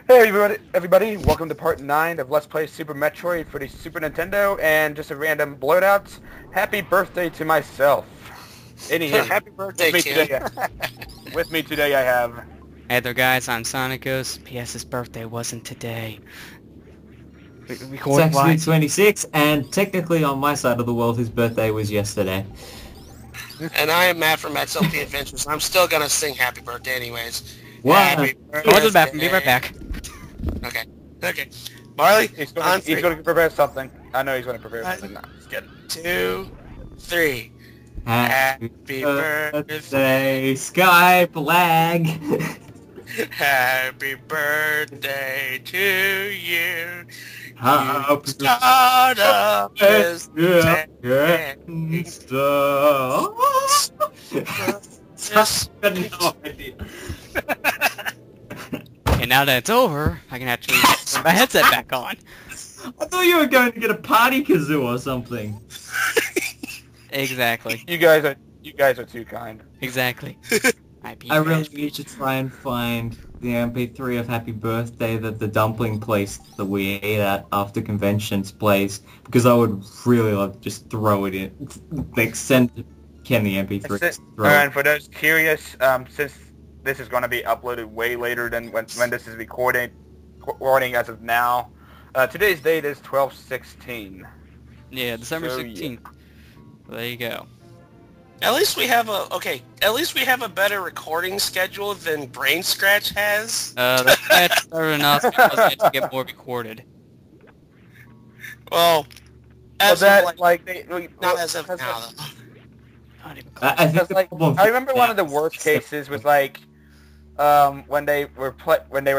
Hey everybody, welcome to part 9 of Let's Play Super Metroid for the Super Nintendo, and just a random blowout. Happy birthday to myself. Anywho, Happy birthday, with me today I have... Hey there guys, I'm Sonicos. P.S. his birthday wasn't today. It's actually 26, and technically on my side of the world his birthday was yesterday. And I am Matt from Mahself the Adventures. I'm still gonna sing happy birthday anyways. What? Happy Go to the bathroom, be right back. Okay. Marley, He's going to prepare something. I know he's going to prepare something. No, just kidding. 2, 3. Happy birthday. birthday, Sky Flag. Happy birthday to you. Happy Start up this day. No idea. And now that it's over, I can actually put my headset back on. I thought you were going to get a party kazoo or something. Exactly. You guys are too kind. Exactly. I really need to try and find the MP3 of Happy Birthday that the dumpling place that we ate at after conventions plays, because I would really love to just throw it in. Like, send Ken the MP3. And for those curious, since this is going to be uploaded way later than when this is recording as of now, today's date is 12/16. Yeah, December So, 16th. There you go. At least we have a better recording schedule than Brain Scratch has. That's better enough because I had to get more recorded. Well, As not as as of now. I think the problem... I remember one of the worst cases was like when they were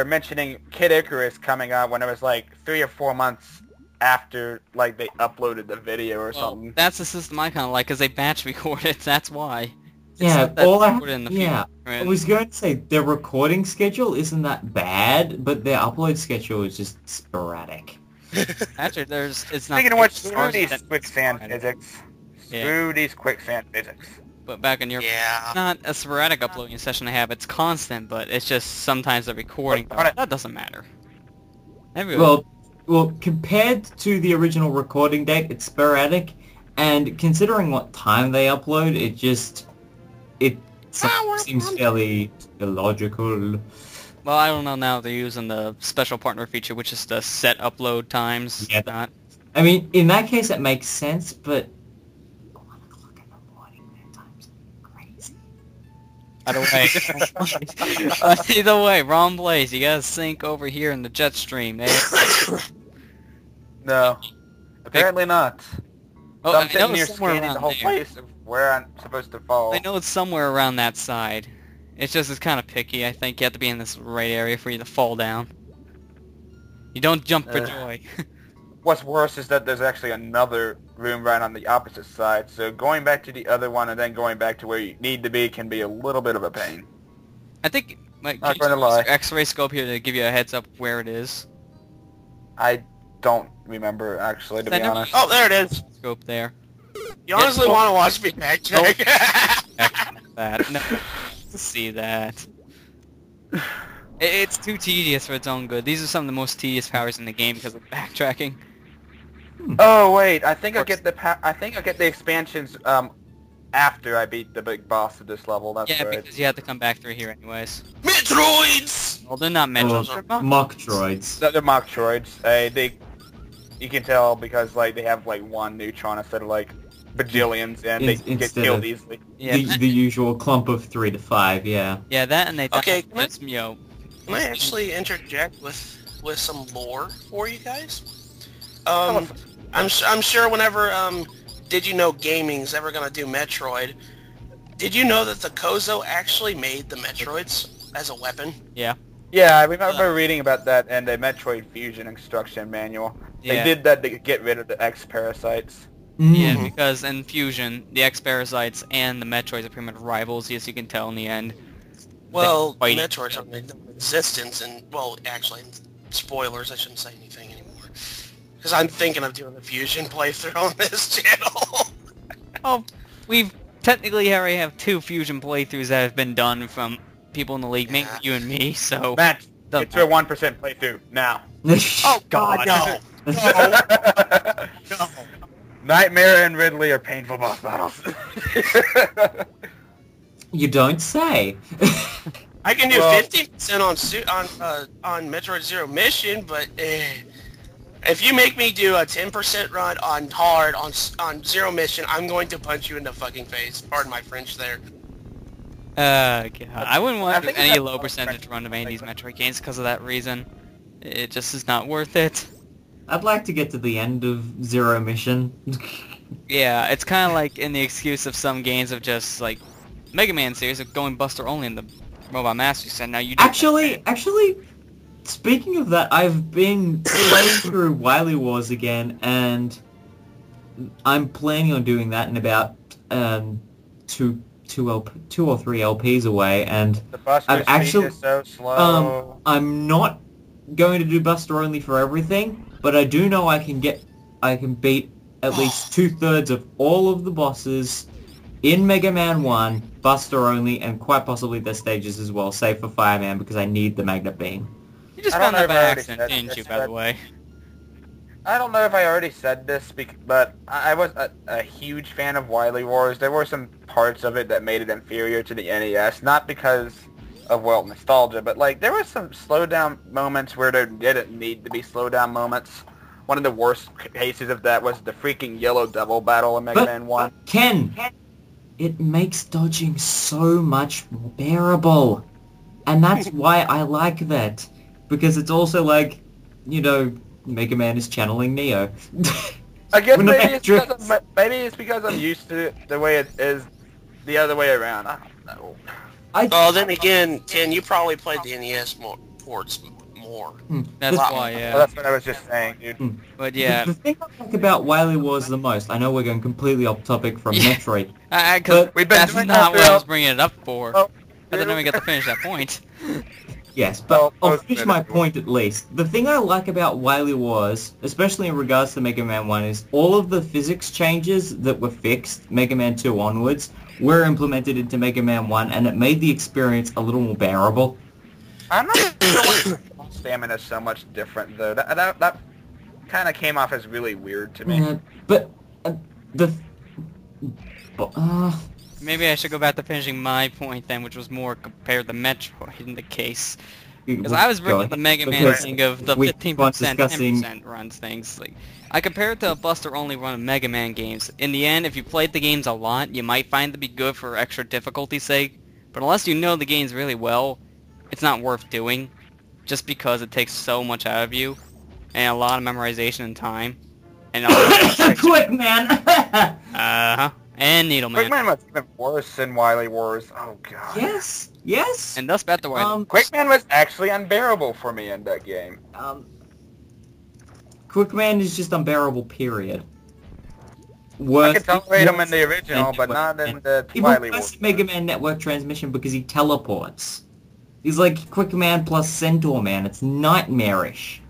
mentioning Kid Icarus coming out when it was like 3 or 4 months after like they uploaded the video or something. That's the system I kind of like because they batch record it. That's why. Yeah, Right? I was going to say their recording schedule isn't that bad, but their upload schedule is just sporadic. Actually, it's not. Speaking of which, screw these quicksand physics. Screw these quicksand physics. But back in your not a sporadic uploading session I have. It's constant, but it's just sometimes the recording. That doesn't matter. Well, compared to the original recording date, it's sporadic, and considering what time they upload, it seems fairly illogical. Well, I don't know now they're using the special partner feature, which is the set upload times. Yeah. Not. I mean, in that case, it makes sense, but 1 o'clock in the morning, their time's crazy. Either way, wrong place. You gotta sync over here in the jet stream. No, apparently not. Oh, So I I'm sitting know here it's somewhere scanning the around whole there. place of where I'm supposed to fall. I know it's somewhere around that side. It's kind of picky. I think you have to be in this right area for you to fall down. You don't jump for joy. What's worse is that there's actually another room right on the opposite side, so going back to the other one and then going back to where you need to be can be a little bit of a pain. I think like Not gonna lie. X-ray scope here to give you a heads up where it is. I don't remember, actually, to be honest. Oh, there it is. Scope there. You honestly want to watch me backtrack? That. No, to see that. It's too tedious for its own good. These are some of the most tedious powers in the game because of backtracking. Oh wait, I think I'll get the expansions after I beat the big boss of this level. That's right. Because you have to come back through here anyways. Metroids! Well, they're not Metroids. They're Mock droids. They're mock droids. You can tell because like they have like one neutron instead of like bajillions, and they get killed easily. Yeah, The usual clump of 3 to 5, yeah. Yeah, that and they. Okay, Can I actually interject with some lore for you guys? I'm sure whenever Did You Know Gaming's ever gonna do Metroid, did you know that the Kozo actually made the Metroids as a weapon? Yeah. Yeah, I remember reading about that in the Metroid Fusion instruction manual. They did that to get rid of the X-parasites. Yeah, because in Fusion, the X-Parasites and the Metroids are pretty much rivals, as you can tell in the end. Well, Metroids don't make no existence, and, well, actually, spoilers, I shouldn't say anything anymore. Because I'm thinking of doing a Fusion playthrough on this channel. Oh, we've technically already have 2 Fusion playthroughs that have been done from people in the league, mainly you and me, so... Get to a 1% playthrough now. Oh God, no! No! Nightmare and Ridley are painful boss battles. You don't say. I can do Well- 50% on Metroid Zero Mission, but if you make me do a 10% run on hard on Zero Mission, I'm going to punch you in the fucking face. Pardon my French there. God. I wouldn't want I to do think any that's low all percentage French run of any of these like- Metroid games because of that reason. It just is not worth it. I'd like to get to the end of Zero Mission. Yeah, it's kind of like in the excuse of some games of just like Mega Man series of going Buster only in the Robot Master Set. Now you do Actually, speaking of that, I've been playing through Wily Wars again, and I'm planning on doing that in about two or three LPs away, and The Buster I've speed actually- is so slow. I'm not going to do Buster only for everything, but I do know I can beat at least 2/3 of all of the bosses in Mega Man 1, Buster only, and quite possibly their stages as well, save for Fireman because I need the Magnet Beam. You just I don't found know that by if I already accident, said didn't this, you, by the but- way? I don't know if I already said this, but I was a huge fan of Wily Wars. There were some parts of it that made it inferior to the NES, not because of, well, nostalgia, but like there were some slowdown moments where there didn't need to be slowdown moments. One of the worst cases of that was the freaking Yellow Devil battle in Mega Man 1. Ken, it makes dodging so much more bearable. And that's why I like that. Because it's also like, you know, Mega Man is channeling Neo. I guess When the maybe it's because I'm used to it the way it is the other way around. I don't know. Well, then again, Tin, you probably played the NES ports more. That's Well, why, yeah. Well, that's what I was just saying, dude. But yeah, The thing I like about Wily Wars the most, I know we're going completely off topic from Yeah. Metroid. because We've been that's doing not that what I was throughout- bringing it up for. Oh, I didn't even get to finish that point. Yes, but Well, I'll most finish of my it. point at least. The thing I like about Wily Wars, especially in regards to Mega Man 1, is all of the physics changes that were fixed, Mega Man 2 onwards, were implemented into Mega Man 1, and it made the experience a little more bearable. I'm not sure why stamina is so much different, though. That kind of came off as really weird to me. But Maybe I should go back to finishing my point then, which was more compared to Metroid in the case. Because I was bringing up the Mega Man Because thing of the we 15%, keep on discussing- 10% runs things. Like, I compare it to a Buster only run of Mega Man games. In the end, if you played the games a lot, you might find them to be good for extra difficulty's sake. But unless you know the games really well, it's not worth doing. Just because it takes so much out of you. And a lot of memorization and time. And Quick, man! uh-huh. And Needleman. Quick Man was even worse than Wily Wars. Oh, God. Yes, yes. And thus better way. Quick Man was actually unbearable for me in that game. Quick Man is just unbearable, period. I Worse, could tolerate him in the original, but not in the Wily Even Wars. worse Mega Man Network Transmission because he teleports. He's like Quick Man plus Centaur Man. It's nightmarish.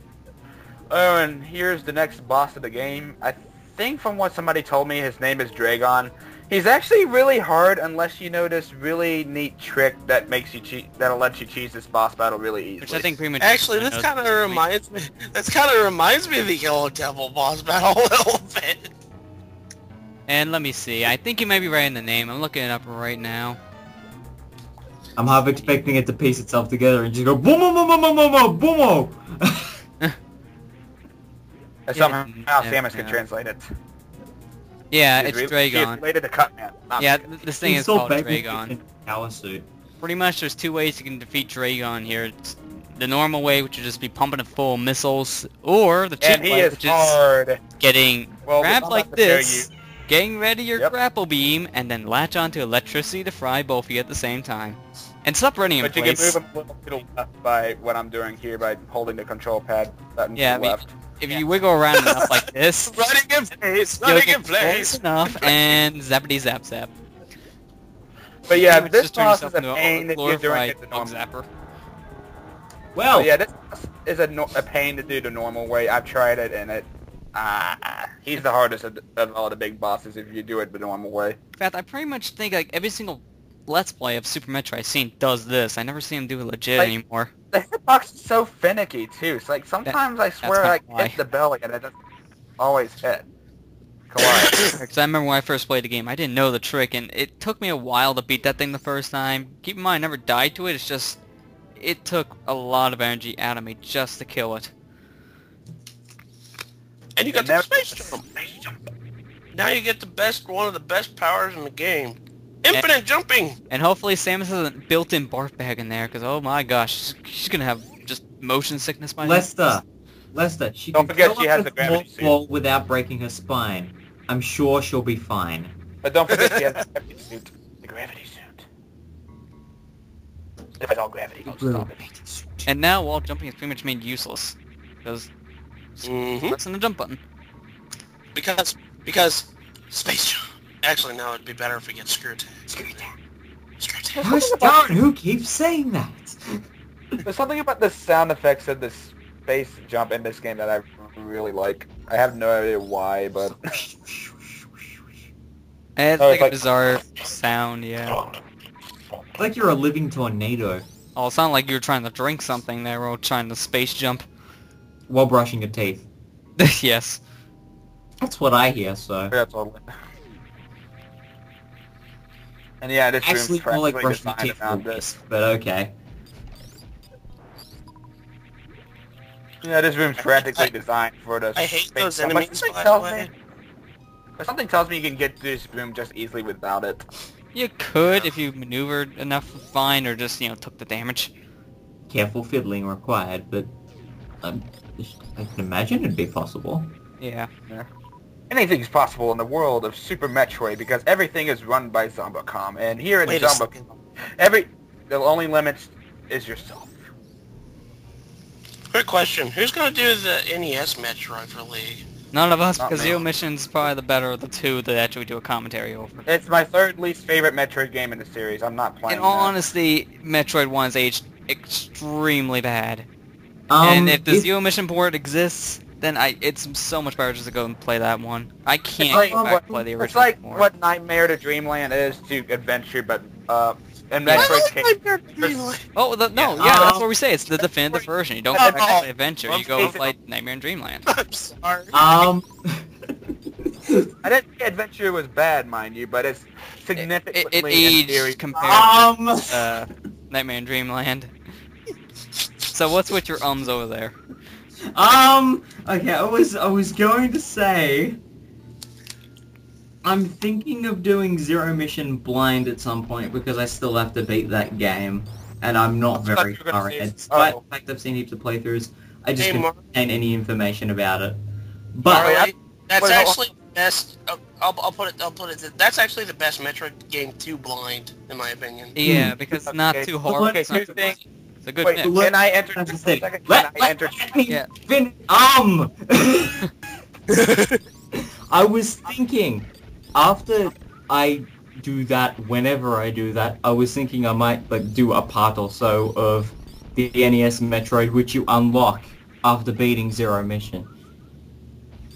Oh, and here's the next boss of the game. I think from what somebody told me, his name is Dragon. He's actually really hard unless you know this really neat trick that makes you that'll let you cheese this boss battle really easily. Which I think pretty much... Actually, this kind of reminds me. That kind of reminds me of the Yellow Devil boss battle a little bit. And let me see. I think you may be right in the name. I'm looking it up right now. I'm half expecting it to piece itself together and just go boom, boom, boom, boom, boom, boom, boom, boom. Somehow Yeah, Samus could yeah. translate it. Yeah, She's it's She's Dragon. related to Cutman. not Yeah, me. this thing He's is still called baby Dragon. in power suit. Pretty much there's two ways you can defeat Dragon here. It's the normal way, which would just be pumping it full of missiles, or the cheat And he way, is which is hard. getting Well, grabbed I'm like about to show this, getting ready your Yep. grapple beam, and then latch onto electricity to fry both of you at the same time. And stop running in But you can place. move him a little to the left by what I'm doing here by holding the control pad button Yeah, I to the mean, left. If you wiggle around enough like this, Running in place, you running wiggle in place. close enough, and zappity zap zap. But yeah, Pretty much this just turn boss is yourself a into pain if you're doing glorified it the bug normal. zapper. Well, Yeah, this boss is a pain to do the normal way. I've tried it, and he's the hardest of all the big bosses if you do it the normal way. In fact, I pretty much think like every single Let's Play of Super Metroid I've seen does this. I never see him do it legit Like, anymore. The hitbox is so finicky too. It's like sometimes I swear I kinda why. hit the belly and it doesn't always hit. Collide. Because I remember when I first played the game, I didn't know the trick, and it took me a while to beat that thing the first time. Keep in mind, I never died to it, it's just... It took a lot of energy out of me just to kill it. And you got the space jump. Now you get one of the best powers in the game. Infinite jumping! And hopefully Samus has a built-in barf bag in there, because oh my gosh, she's gonna have just motion sickness by now. Lester, she Don't can forget go she up has the the gravity suit. wall without breaking her spine. I'm sure she'll be fine. But don't forget she has the gravity suit. The gravity suit. If it's all gravity, don't stop it. And now wall jumping is pretty much made useless, because pressing the jump button. Because space jump. Actually, no, it'd be better if we get screw attack. Gosh darn, who keeps saying that? There's something about the sound effects of the space jump in this game that I really like. I have no idea why, but... It's like a bizarre sound, yeah. Like you're a living tornado. Oh, it sounded like you were trying to drink something there while trying to space jump. While brushing your teeth. Yes. That's what I hear, so... Yeah, totally. And yeah, this Actually, room's more like practically brushing your designed teeth around for this. but okay. Yeah, this room's practically designed for the I hate space those jump. enemies, Something by the tells way. something tells me you can get through this room just easily without it. You could if you maneuvered enough fine or just, you know, took the damage. Careful fiddling required, but... I can imagine it'd be possible. Yeah. Anything's possible in the world of Super Metroid because everything is run by Zombocom, and here in Wait a Zombocom, the only limit is yourself. Quick question. Who's going to do the NES Metroid for League? None of us, Not because me. Zero Mission's probably the better of the two that actually do a commentary over. It's my third least favorite Metroid game in the series. I'm not playing In all that. honesty, Metroid 1's aged extremely bad. And if the Zero Mission port exists, then it's so much better just to go and play that one. I can't like go back and play the original It's like anymore. what Nightmare to Dreamland is to Adventure, but in Metroid's case, Oh, that's what we say. It's the definitive version. You don't go back and play Adventure. You go and play Nightmare and Dreamland. I'm sorry. I didn't say Adventure was bad, mind you, but it's significantly It aged inferior. compared to Nightmare and Dreamland. So what's with your ums over there? Okay, I was going to say... I'm thinking of doing Zero Mission blind at some point because I still have to beat that game. And I'm not very you were gonna far say- ahead. Despite oh. the fact I've seen heaps of playthroughs, I just Hey, can't Mark. obtain any information about it. But... Marley, that's wait, actually the best. I'll put it. That's actually the best Metroid game to blind, in my opinion. Yeah, because it's not Okay, too hard. okay, It's not two things. It's a good Wait, mix. look- can I enter That's the just for a thing. second? Let Can I enter? me Yeah. I was thinking, after I do that, whenever I do that, I was thinking I might like do a part or so of the NES Metroid, which you unlock after beating Zero Mission.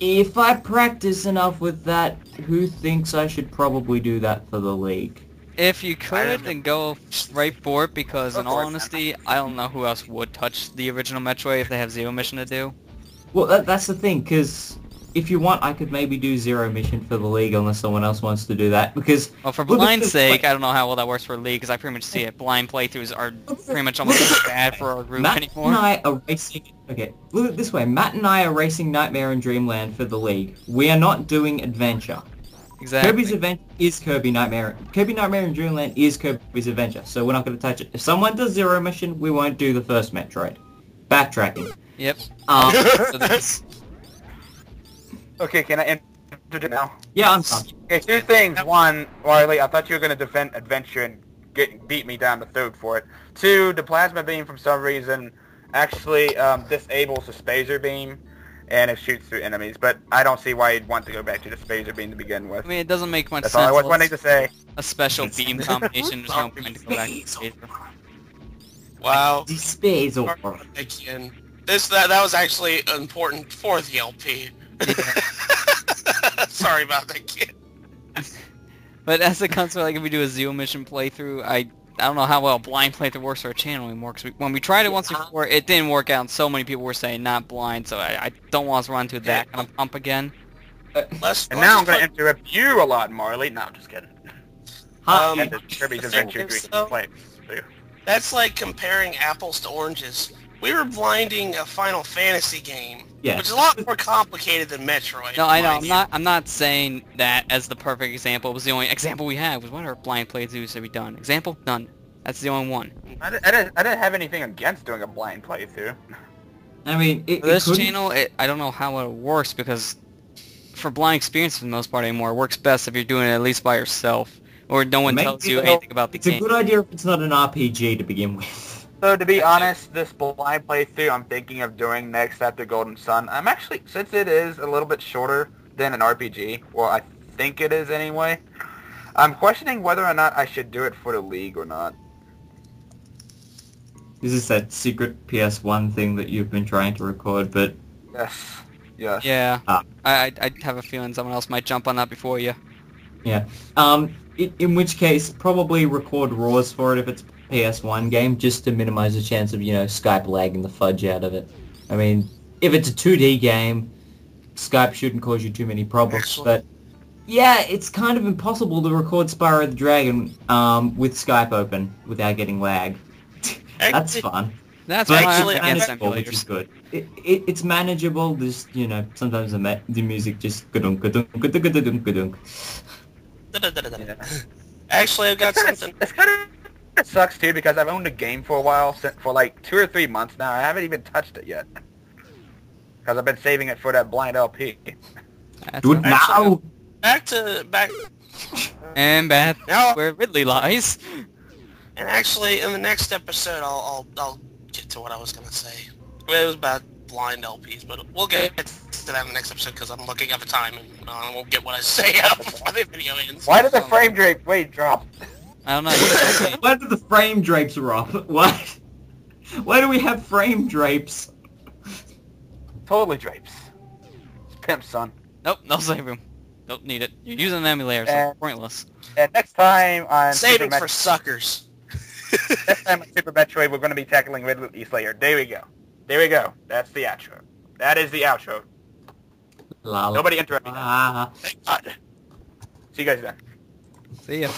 If I practice enough with that, who thinks I should probably do that for the League? If you could, then go right for it, because in Go all for it, honesty, I don't know who else would touch the original Metroid if they have Zero Mission to do. Well, that's the thing, because if you want, I could maybe do Zero Mission for the League unless someone else wants to do that, because... Well, for look at blind's this, sake, like- I don't know how well that works for League, because I pretty much see it. Blind playthroughs are pretty much almost as bad for our group Matt anymore. and I are racing... Okay, look at it this way. Matt and I are racing Nightmare and Dreamland for the League. We are not doing Adventure. Exactly. Kirby's Adventure is Kirby Nightmare. Kirby Nightmare and Dreamland is Kirby's Adventure, so we're not going to touch it. If someone does Zero Mission, we won't do the first Metroid. Backtracking. Yep. Um, So this, Okay, can I enter it now? yeah, I'm done. Okay, two things. One, Riley, I thought you were going to defend Adventure and beat me down the throat for it. Two, the plasma beam for some reason actually disables the spacer beam and it shoots through enemies, but I don't see why you'd want to go back to the spacer beam to begin with. I mean, it doesn't make much That's sense. all I was unless wanting to say. a special beam combination. There's no point to go back to the spacer. Wow. The space over. Again, that was actually important for the LP. Sorry about that, kid. But as it comes to like if we do a Zero Mission playthrough, I don't know how well blind playthrough works for our channel anymore. Because when we tried it once before, it didn't work out. And so many people were saying not blind, so I don't want us to run into that kind of pump again. And now I'm going to interrupt you a lot, Marley. No, I'm just kidding. And the Kirby's Adventure 3 play. That's like comparing apples to oranges. We were blinding a Final Fantasy game, which is a lot more complicated than Metroid. No, I know. I'm not saying that as the perfect example. It was the only example we had. Was what our blind playthroughs have we done? Example? None. That's the only one. I didn't have anything against doing a blind playthrough. I mean, for this channel, I don't know how it works because for blind experience for the most part anymore, it works best if you're doing it at least by yourself or no one tells you anything about the game. It's a good idea if it's not an RPG to begin with. So to be honest, this blind playthrough I'm thinking of doing next after Golden Sun, I'm actually, since it is a little bit shorter than an RPG, well I think it is anyway, I'm questioning whether or not I should do it for the League or not. Is this that secret PS1 thing that you've been trying to record, but... Yes. Yeah. I have a feeling someone else might jump on that before you. Yeah. In which case, probably record RAWs for it if it's a PS1 game, just to minimize the chance of, Skype lagging the fudge out of it. I mean, if it's a 2D game, Skype shouldn't cause you too many problems, but... Yeah, it's kind of impossible to record Spyro the Dragon with Skype open without getting lag. That's fun. That's actually manageable, which is good. It's manageable. Just sometimes the music just gadunk gadunk gadunk gadunk gadunk. Actually, I've got something. It's kind of sucks too because I've owned the game for a while, for like 2 or 3 months now. I haven't even touched it yet because I've been saving it for that blind LP. Do it now. Back. And back where Ridley lies. And actually, in the next episode, I'll get to what I was gonna say. It was about blind LPs, but we'll get to that in the next episode because I'm looking at the time and I won't get what I say out before the video ends. Why did the frame rate drop? I don't know. Why did the frame drapes drop? Why do we have frame drapes? Totally drapes. Pimp, son. Nope, no save room. Don't need it. You're using an emulator, so it's pointless. And next time on Saving for suckers. Next time on Super Metroid, we're going to be tackling Ridley Lair. There we go. There we go. That's the outro. That is the outro. Nobody interrupt me now. Thank God. See you guys then. See ya.